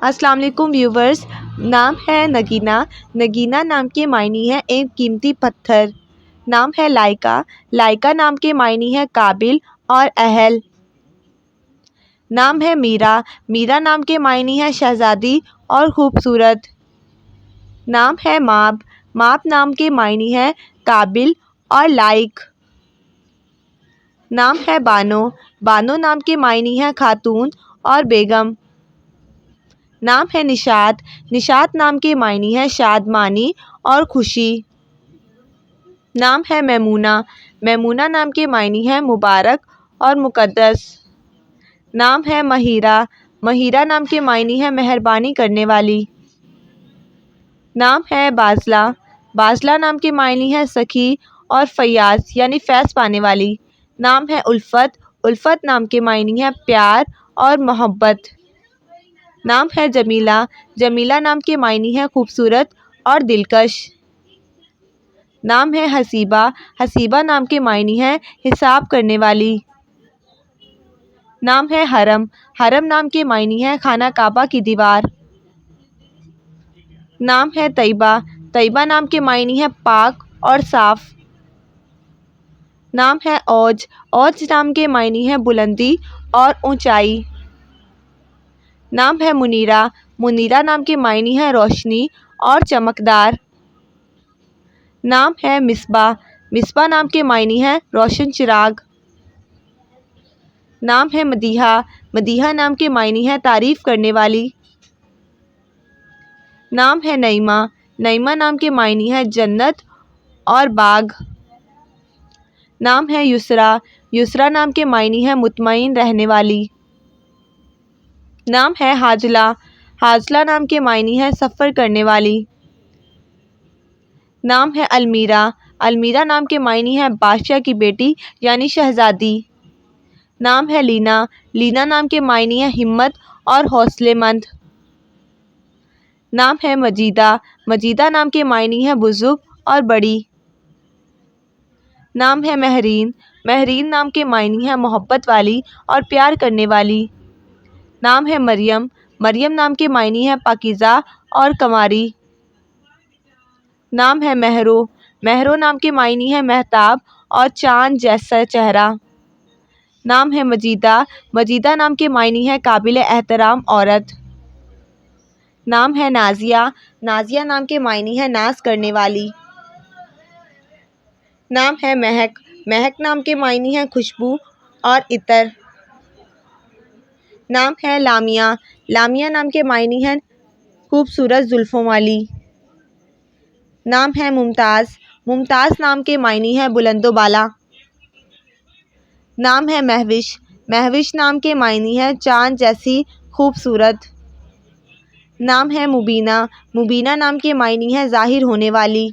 السلام علیکم ویورز، نام ہے نگینہ۔ نگینہ نام کے معنی ہے ایک قیمتی پتھر۔ نام ہے لائکا۔ لائکا نام کے معنی ہے قابل اور اہل۔ نام ہے میرا۔ میرا نام کے معنی ہے شہزادی اور خوبصورت۔ نام ہے ماب۔ ماب نام کے معنی ہے قابل اور لائق۔ نام ہے بانو۔ بانو نام کے معنی ہے خاتون اور بیگم۔ نام ہے نشاط۔ نشاط نام کے معنی ہے شادمانی اور خوشی۔ نام ہے میمونہ۔ میمونہ نام کے معنی ہے مبارک اور مقدس۔ نام ہے مہیرہ۔ مہیرہ نام کے معنی ہے مہربانی کرنے والی۔ نام ہے بازلہ۔ بازلہ نام کے معنی ہے سخی اور فیاض یعنی فیض پانے والی۔ نام ہے الفت۔ الفت نام کے معنی ہے پیار اور محبت۔ نام ہے جمیلہ۔ جمیلہ نام کے معنی ہے خوبصورت اور دلکش۔ نام ہے حسیبہ۔ حسیبہ نام کے معنی ہے حساب کرنے والی۔ نام ہے حرم۔ حرم نام کے معنی ہے خانہ کعبہ کی دیوار۔ نام ہے طیبہ۔ طیبہ نام کے معنی ہے پاک اور صاف۔ نام ہے اوج۔ اوج نام کے معنی ہے بلندی اور اونچائی۔ نام ہے منیرہ۔ منیرہ نام کے معنی ہے روشنی اور چمکدار۔ نام ہے مصباح۔ مصباح نام کے معنی ہے روشن چراغ۔ نام ہے مدیحہ۔ مدیحہ نام کے معنی ہے تعریف کرنے والی۔ نام ہے نعیمہ۔ نعیمہ نام کے معنی ہے جنت اور باغ۔ نام ہے یسریٰ۔ یسریٰ نام کے معنی ہے مطمئن رہنے والی۔ نام ہے حاجلہ۔ حاجلہ نام کے معنی ہے سفر کرنے والی۔ نام ہے المیرا۔ المیرا نام کے معنی ہے بادشاہ کی بیٹی یعنی شہزادی۔ نام ہے لینا۔ لینا نام کے معنی ہے ہمت اور حوصلے مند۔ نام ہے مجیدہ۔ مجیدہ نام کے معنی ہے بزرگ اور بڑی۔ نام ہے مہرین۔ مہرین نام کے معنی ہے محبت والی اور پیار کرنے والی۔ نام ہے مریم۔ مریم نام کے معنی ہے پاکیزہ اور کنواری۔ نام ہے مہرو۔ مہرو نام کے معنی ہے مہتاب اور چاند جیسا چہرہ۔ نام ہے مجیدہ۔ مجیدہ نام کے معنی ہے قابل احترام عورت۔ نام ہے نازیہ۔ نازیہ نام کے معنی ہے ناز کرنے والی۔ نام ہے مہک۔ مہک نام کے معنی ہے خوشبو اور عطر۔ نام ہے لامیہ۔ لامیہ نام کے معنی ہے خوبصورت زلفوں والی۔ نام ہے ممتاز۔ ممتاز نام کے معنی ہے بلند و بالا۔ نام ہے مہوش۔ مہوش نام کے معنی ہے چاند جیسی خوبصورت۔ نام ہے مبینہ۔ مبینہ نام کے معنی ہے ظاہر ہونے والی۔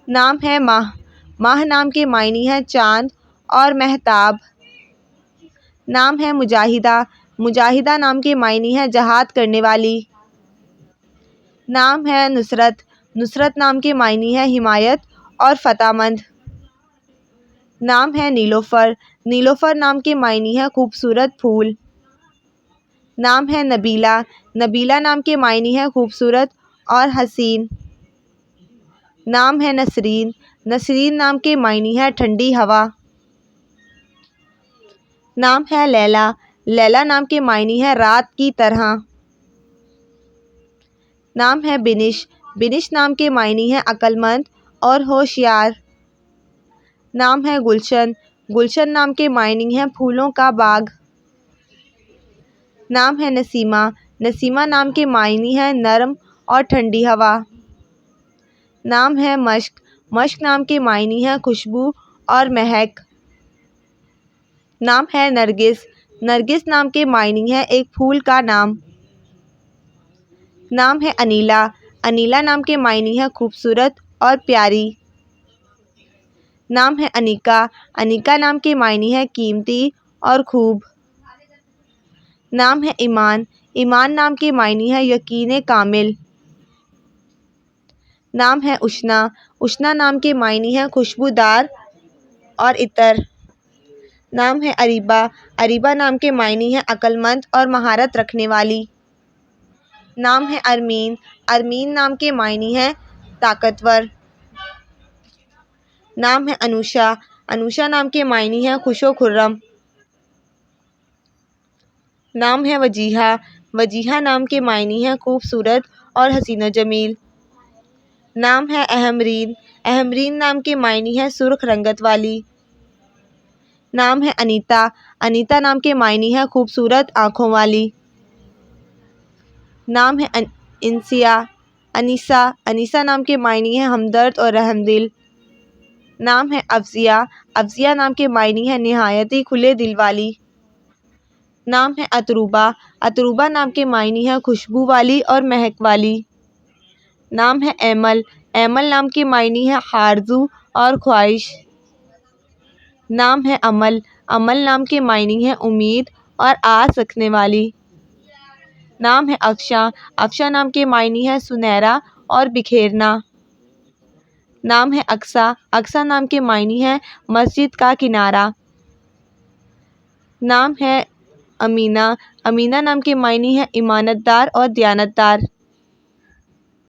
نام ہے ماہ۔ ماہ نام کے معنی ہے چاند اور مہتاب۔ نام ہے مجاہدہ۔ مجاہدہ نام کے معنی ہے جہاد کرنے والی۔ نام ہے نصرت۔ نصرت نام کے معنی ہے حمایت اور فتح مند۔ نام ہے نیلوفر۔ نیلوفر نام کے معنی ہے خوبصورت پھول۔ نام ہے نبیلہ۔ نبیلہ نام کے معنی ہے خوبصورت اور حسین۔ نام ہے نسرین۔ نسرین نام کے معنی ہے ٹھنڈی ہوا۔ نام ہے لیلی۔ لیلی نام کے معنی ہے رات کی طرح۔ نام ہے بنش۔ بنش نام کے معنی ہے عقل مند اور ہوشیار۔ نام ہے گلشن۔ گلشن نام کے معنی ہے پھولوں کا باغ۔ نام ہے نسیمہ۔ نسیمہ نام کے معنی ہے نرم اور ٹھنڈی ہوا۔ نام ہے مشک۔ مشک نام کے معنی ہے خوشبو اور مہک۔ نام ہے نرگس۔ نرگس نام کے معنی ہے ایک پھول کا نام۔ نام ہے انیلا۔ انیلا نام کے معنی ہے خوبصورت اور پیاری۔ نام ہے انیکا۔ انیکا نام کے معنی ہے قیمتی اور خوب۔ نام ہے ایمان۔ ایمان نام کے معنی ہے یقین کامل۔ نام ہے اشنا۔ اشنا نام کے معنی ہے خوشبودار اور عطر۔ نام ہے اریبہ، اریبہ نام کے معنی ہیں عقل مند اور مہارت رکھنے والی۔ نام ہے ارمین، ارمین نام کے معنی ہیں طاقتور۔ نام ہے انوشا، انوشا نام کے معنی ہیں خوش و خرم۔ نام ہے وجیہہ، وجیہہ نام کے معنی ہیں خوبصورت اور حسین و جمیل۔ نام ہے احمرین، احمرین نام کے معنی ہیں سرخ رنگت والی۔ نام ہے انیتا، انیتا نام کے معنی ہیں خوبصورت آنکھوں والی۔ نام ہے انسیہ، انیسہ، انیسہ نام کے معنی ہیں ہمدرد اور رحم دل۔ نام ہے افضیہ، افضیہ نام کے معنی ہیں نہایت ہی کھلے دل والی۔ نام ہے اتروبہ، اتروبہ نام کے معنی ہیں خوشبو والی اور مہک والی۔ نام ہے ایمل، ایمل نام کے معنی ہیں آرزو اور خواہش۔ نام ہے امل، امل نام کے معنی ہیں امید اور آس رکھنے والی۔ نام ہے افشاں، افشاں نام کے معنی ہیں سنہرا اور بکھیرنا۔ نام ہے اقصیٰ، اقصیٰ نام کے معنی ہیں مسجد کا کنارہ۔ نام ہے امینہ، امینہ نام کے معنی ہیں امانت دار اور دیانت دار۔